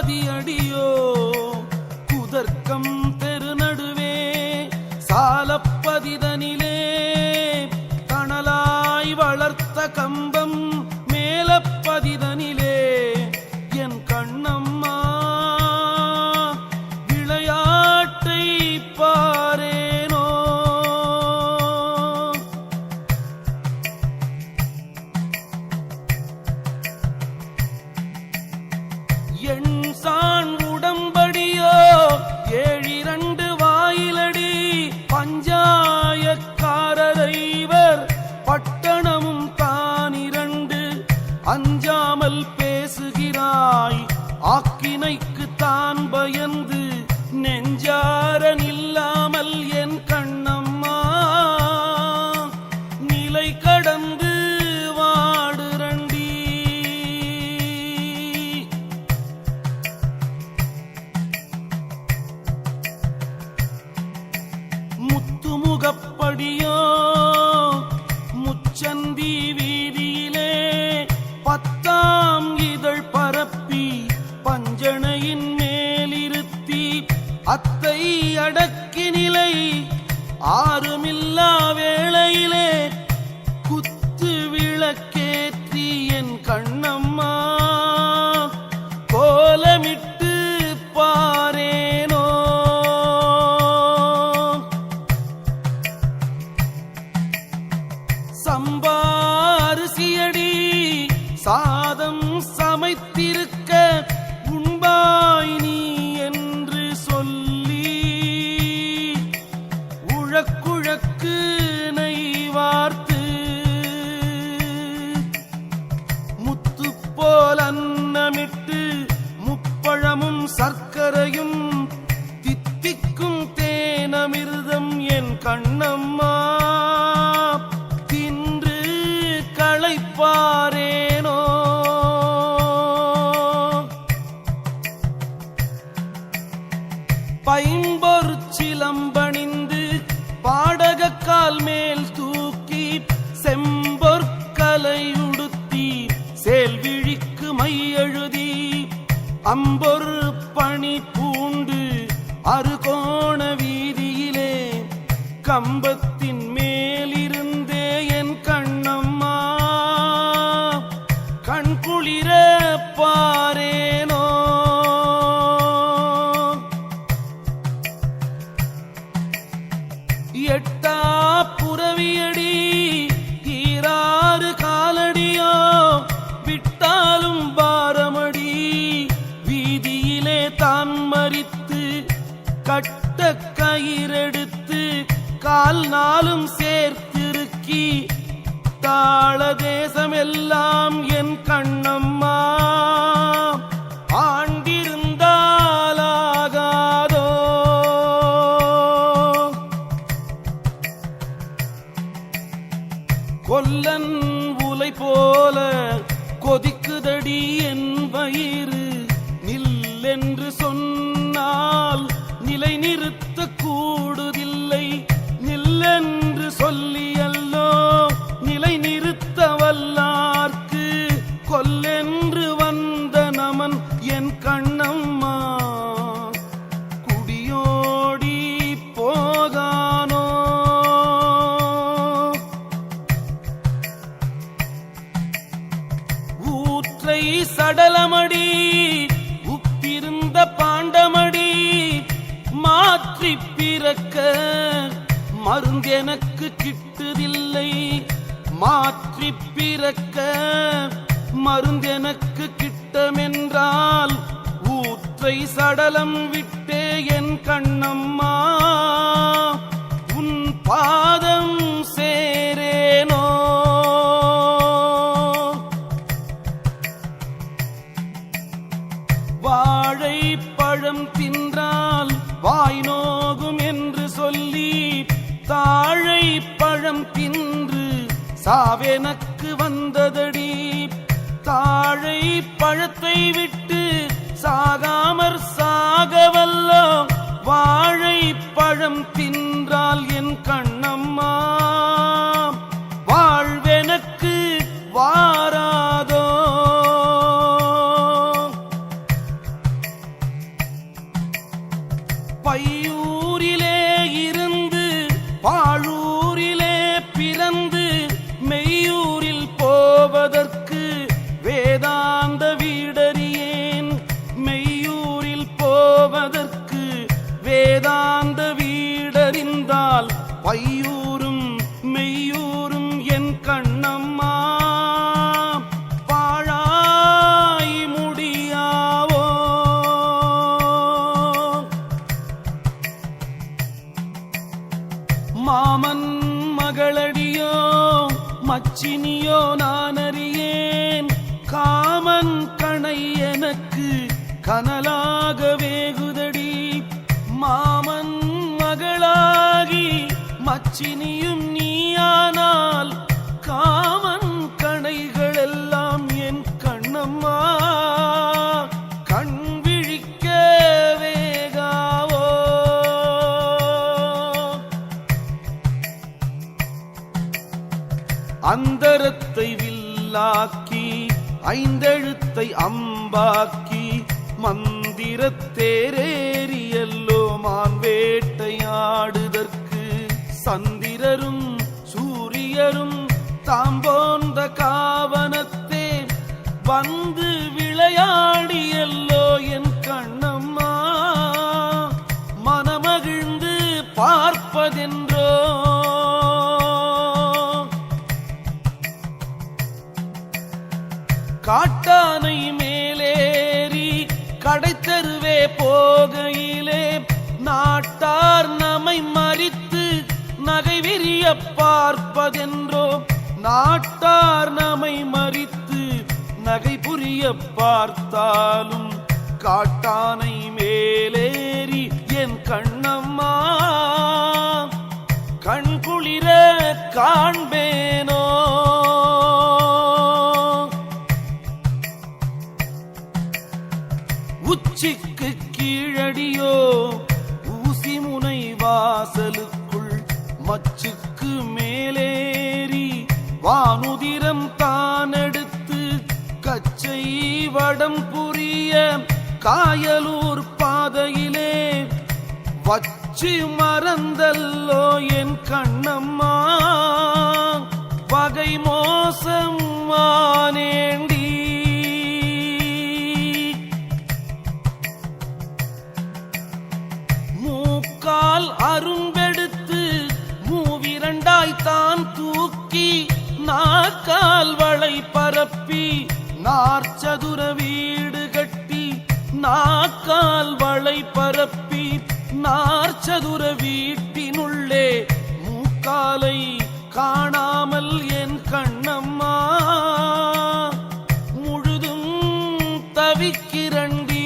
பதியடியோ குதர்க்கம் தெருநடுவே சாலப்பதிதனிலே கணலாய் வளர்த்த கம்பம் மேலப்பதிதனிலே என் கண்ணம்மா விளையாட்டை பாரேனோ. எண் சான் உடம்படியோ 7 வாயிலடி பஞ்சாயக்காரரைவர் பட்டணமும் தான் 2 அஞ்சாமல் பேசுகிறாய் ஆக்கினைக்கு தான் பயந்து நெஞ்சார நில்லாமல் என் கண்ணம்மா நிலை கடந்து வாடுரண்டி. முத்துமுகப்படியோ முச்சந்தி வீதியிலே 10ஆம் இதழ் பரப்பி பஞ்சணையின் மேலிருத்தி அத்தை அடக்கி நிலை ஆறுமில்லா வேளையிலே குத்து விளக்கேற்றி என் கண்ணம்மா கோலமிட்டு பாரேனோ. சம்பாரிசியடி சாதம் சமைத்திருக்க உண்பாய் நீ என்று சொல்லி உழக்குழக்கு நெய்வார்த்து முத்து போல் அன்னமிட்டு முப்பழமும் சர்க்கரையும் தித்திக்கும் தேனமிர்தம் என் கண்ணம்மா தின்று களைப்பாரேனோ. பைம்பொற்சிலம்பணிந்து பாடகக்கால் மேல் தூக்கி செம்பொற்கலையுடுத்தி சேல்விழிக்கு மையெழுதி அம்பொர் பணி பூண்டு அறுகோண வீதியிலே கம்பத்தின் மேலிருந்தே என் கண்ணம்மா கண்குளிர பாரேனோ. எட்டா புறவியடி 6 காலடியோ விட்டாலும் பாரமடி வீதியிலே தான் மறித்து கட்ட கயிறெடுத்து கால் நாளும் சேர்த்திருக்கி தாள தேசமெல்லாம் என் கண்ணம்மா ஆண்டிருந்தாலாகாதோ. கொல்லன் உலை போல கொதிக்குதடி என் வயிறு நில்லென்று சொன்னால் நிலை நிறுத்த கூடுதில்லை நில்லென்று சொல்லியல்லோ நிலை நிறுத்த வல்லார்க்கு கொல்லென்று வந்த நமன் என் கண்ணம்மா குடியோடி போகானோ. ஊற்றை சடலமடி உப்பிருந்த பாண்டமடி மாற்றி பிறக்க மருந்தெனக்கு கிட்டுதில்லை மாற்றி பிறக்க மருந்தெனக்கு கிட்டமென்றால் ஊற்றை சடலம் விட்டே என் கண்ணம்மா உன் பாதம் சேரேனோ. வாழை பழம் தின்றால் வாய் நோகும் என்று சொல்லி தாழை பழம் தின்று சாவெனக்கு வந்ததடி தாழை பழத்தை விட்டு சாகாமற் சாகவல்லோ வாழை பழம் தின்றால் என் கண்ணம்மா வாழ்வெனக்கு வாராதோ. பையூரிலே இருந்து பாழூரிலே பிறந்து மெய்யூரில் போவதற்கு வேதாந்த வீடறியேன். மெய்யூரில் போவதற்கு வேதாந்த வீடறிந்தால் பையூரும் மெய்யூரும் என் கண்ணம்மா பாழாய் முடியாவோ. மாமன் மகளடியோ மச்சினியோ நான் அறியேன். காமன் கணை எனக்கு கனலாக வேகுதடி. மாமன் மகளாகி மச்சினியும் நீயானால் காமன் கணைகள் எல்லாம் என் கண்ணம்மா கண் விழிக்க வேகாவோ. அந்தரத்தை வில்லாக்கி ஐந்தெழுத்தை அம்பாக்கி மந்திரத்தேரேறியல்லோ மான் வேட்டையாடுதற்கு சந்திரரும் சூரியரும் தாம் போன்ற காவனத்தே வந்து விளையாடியல்லோ என் கண்ணம்மா மனமகிழ்ந்து பார்ப்பதென்றோ. காட்டானை மேலேறி கடைத்தருவே போகையிலே நாட்டார் நம்மை மறித்து நகை விரிய பார்ப்பதென்றோ. நாட்டார் நம்மை மறித்து நகை புரிய பார்த்தாலும் காட்டானை மேலேறி என் கண்ணம்மா கண் குளிர காண்பேனோ. உச்சிக்கு கீழடியோ ஊசி முனை வாசலுக்குள் மச்சுக்கு மேலேறி வானுதிரம் தான் எடுத்து கச்சை வடம் புரிய காயலூர் பாதையிலே வச்சு மறந்தல்லோ என் கண்ணம்மா வகை மோசம் மானேண்டி. மூக்கால் அரும்பெடுத்து மூவிரண்டாய் தான் தூக்கி நாக்கால் வளை பரப்பி நாற்சதுர வீடு கட்டி நாக்கால் வளை பரப்பி நாற்சதுர வீட்டினுள்ளே மூக்காலை காணாமல் என் கண்ணம்மா முழுதும் தவிக்கிறண்டி.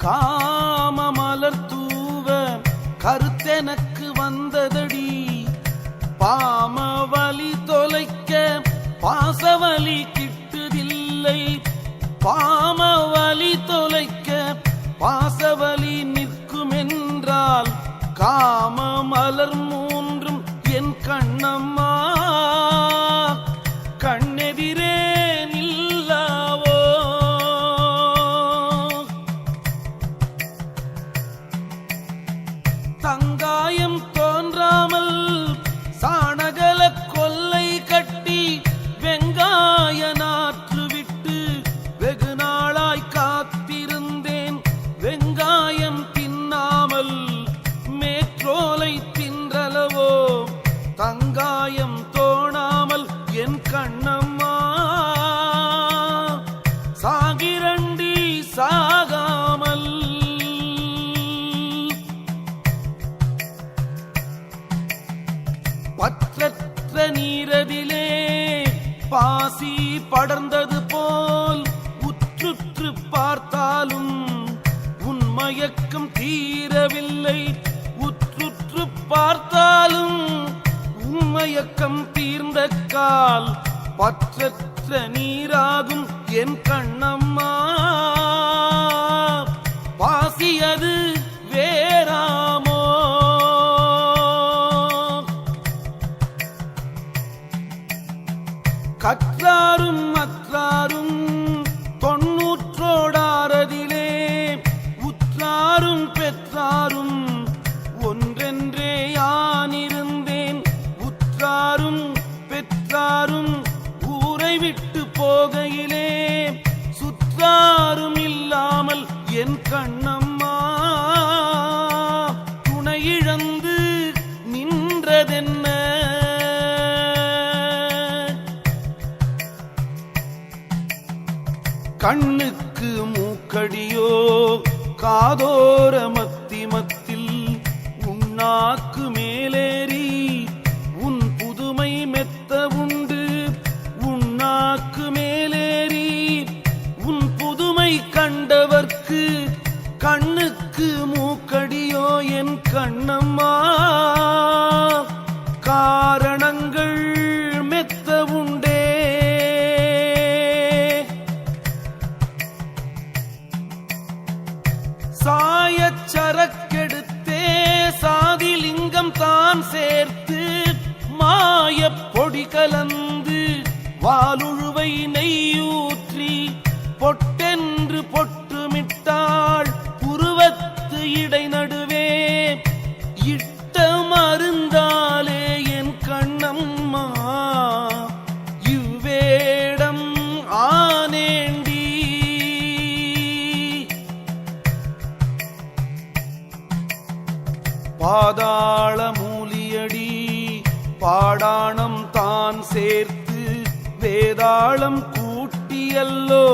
காம மலர் தூவ கருத்தெனக்கு வந்ததடி. பாமவலி தொலைக்க பாசவலி கிட்டுதில்லை. பாமவலி தொலைக்க பாசவலி நிற்குமென்றால் காம மலர் மூன்றும் என் கண்ணம்மா கண்ணெதிரே நில்லாவோ. தங்காயம் தோன்றாமல் சாணகல கொல்லை கட்டி வெங்காய நாற்று விட்டு வெகு நாளாய் காத்திருந்தேன். வெங்காயம் தின்னாமல் மேற்றோலை தின்றளவோ தங்காயம் தோணாமல் என் கண்ணம்மா சாகிரண்டி சாகாமல். பற்றற்ற நீரதிலே பாசி படர்ந்தது போல் உற்றுற்று பார்த்தாலும் உன்மயக்கம் தீரவில்லை. உற்றுற்று பார்த்தாலும் உன்மயக்கம் தீர்ந்த கால் பற்றற்ற நீராகும் என் கண்ணம்மா பாசியது வேறாமோ. கற்றாரும் அற்றாரும் பெற்றாரும் ஒன்றென்றே யானிருந்தேன். உற்றாரும் பெற்றாரும் ஊரை விட்டு போகையிலே சுற்றாரும் இல்லாமல் என் கண்ணம்மா துணையிழந்து நின்றதென்ன. கண்ணுக்கு மூக்கடியோ காதோர மத்தி மத்தில் உண்ணாக்கு மேலேறி உன் புதுமை மெத்த உண்டு. உண்ணாக்கு மேலேறி உன் புதுமை கண்டவர்க்கு கண்ணுக்கு மூக்கடியோ என் கண்ணம்மா. காரணங்கள் மெத்த உண்டே. சாயச் சரக்கெடுத்தே சாதிலிங்கம் தான் சேர்த்து மாயப் பொடி கலந்து வாலுழுவை நெய்யூற்றி பொட்டென்று பொட்டுமிட்டாள் புருவத்து இடை நடுவே. இட்ட மருந்தாலே என் கண்ணம்மா இவ்வேடம் ஆனேண்டி. பாதாள மூலியடி பாடாணம் தான் சேர்த்து வேதாளம் கூட்டியல்லோ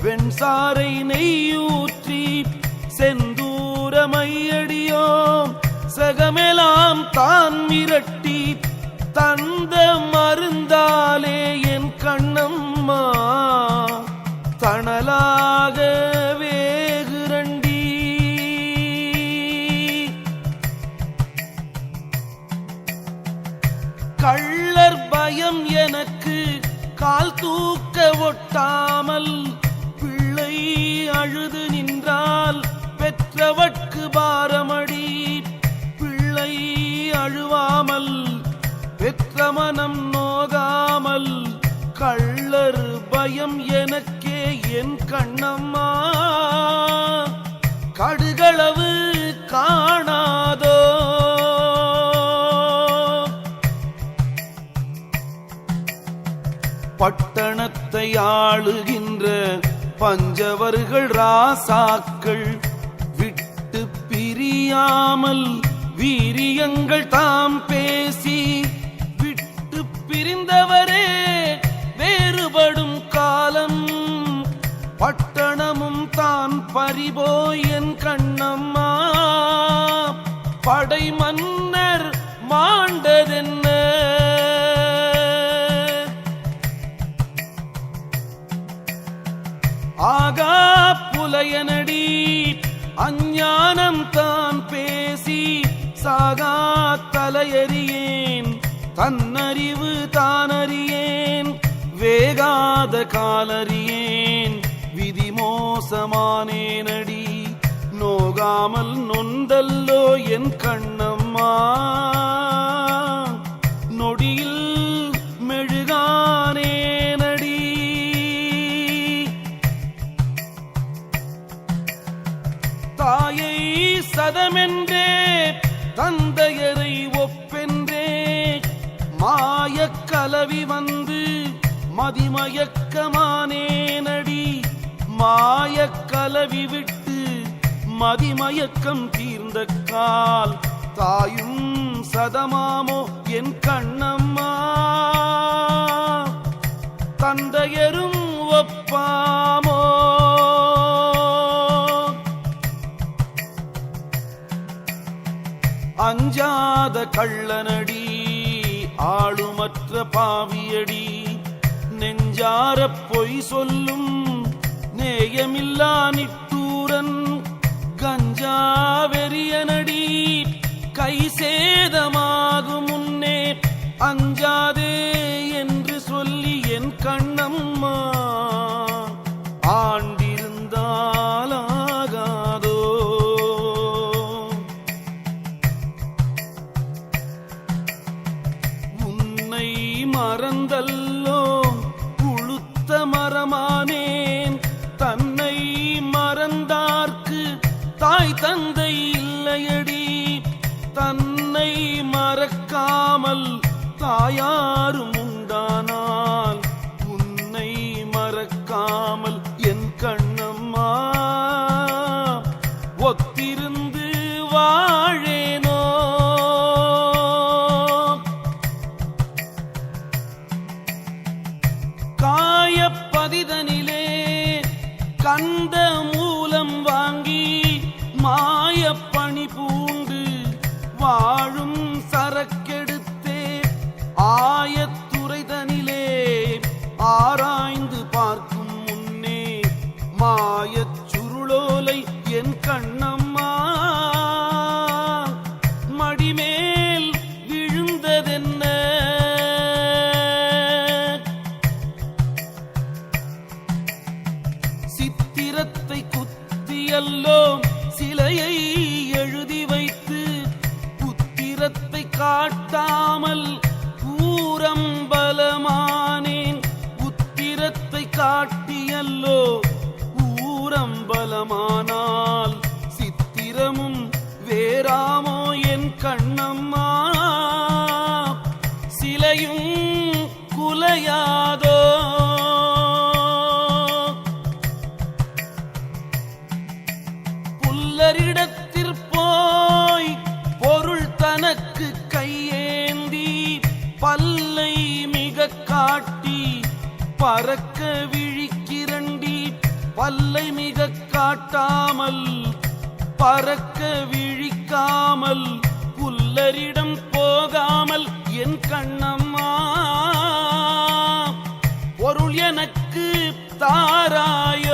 வெண்சாரை நெய்யூற்றி செந்தூர மையடியோ சகமெலாம் தான் மிரட்டி தந்த மருந்தாலே என் கண்ணம்மா தணலாக வேகுரண்டி. கள்ளர் பயம் எனக்கு கால் தூக்க ஒட்டாமல் பிள்ளை அழுது நின்றால் பெற்றவட்கு பாரமடி. பிள்ளை அழுவாமல் பெற்ற மனம் நோகாமல் கள்ளர் பயம் எனக்கே என் கண்ணம்மா கடுகளவு காணாதோ. பட்டணத்தை ஆளுகின்ற பஞ்சவர்கள் ராசாக்கள் விட்டு பிரியாமல் வீரியங்கள் தாம் பேசி விட்டு பிரிந்தவரே வேறுபடும் காலம். பட்டணமும் தான் பறிபோய் என் கண்ணம்மா படை மன்னர் மாண்டதென்ன. ஆகா புலையனடி அஞ்ஞானம் தான் பேசி சாகா தலையறியேன் தன்னறிவு தானறியேன் வேகாத காலறியேன் விதி மோசமானேனடி. நோகாமல் நொந்தல்லோ என் கண்ணம்மா நொடியில் மெழுகானேனடி. தாயை சதமென்றே தந்தையரை ஒப்பென்றே மாயக் கலவி வந்து மதிமயக்கமானேனடி. மாயக் கலவி விட்டு மதிமயக்கம் தீர்ந்த கால் தாயும் சதமாமோ என் கண்ணம்மா தந்தையரும் ஒப்பாமோ. அஞ்சாத கள்ளனடி ஆளுமற்ற பாவியடி நெஞ்சாரப் பொய் சொல்லும் நேயமில்லா நிட்டூரன் கஞ்சாவெறியனடி. கை சேதமாகும் முன்னே அஞ்சாதே என்று சொல்லி என் கண்ணம்மா ஆண்டிருந்தாலாகாதோ. உன்னை மறந்தல்லோ உளுத்த மரமானேன் தன்னை மறந்தார்க்கு தாய் தந்தை பதிதனிலே கந்த மூலம் வாங்கி மாயப்பணி பூண்டு வாழும் சரக்கெடுத்தே ஆயத்துறைதனிலே ஆராய்ந்து பார்க்கும் முன்னே மாயச் சுருளோலை என் கண்ணம்மா மடிமேல் விழுந்ததென்ன சித்திரத்தை குத்தியல்லோ சிலையை எழுதி வைத்து புத்திரத்தை காட்டாமல் ஊரம்பலமானேன் புத்திரத்தை காட்டியல்லோ ஊரம்பலமானால் சித்திரமும் வேறாமோ என் கண்ணம்மா சிலையும் குலையாதோ புல்லரிடத்திற்போய் பொருள் தனக்கு கையேந்தி பல்லை மிக காட்டி பறக்க விழிக்கிறண்டி பல்லை மிக காட்டாமல் பறக்க விழிக்காமல் புல்லரிடம் போகாமல் என் கண்ணம்மா பொருள் எனக்கு தாராய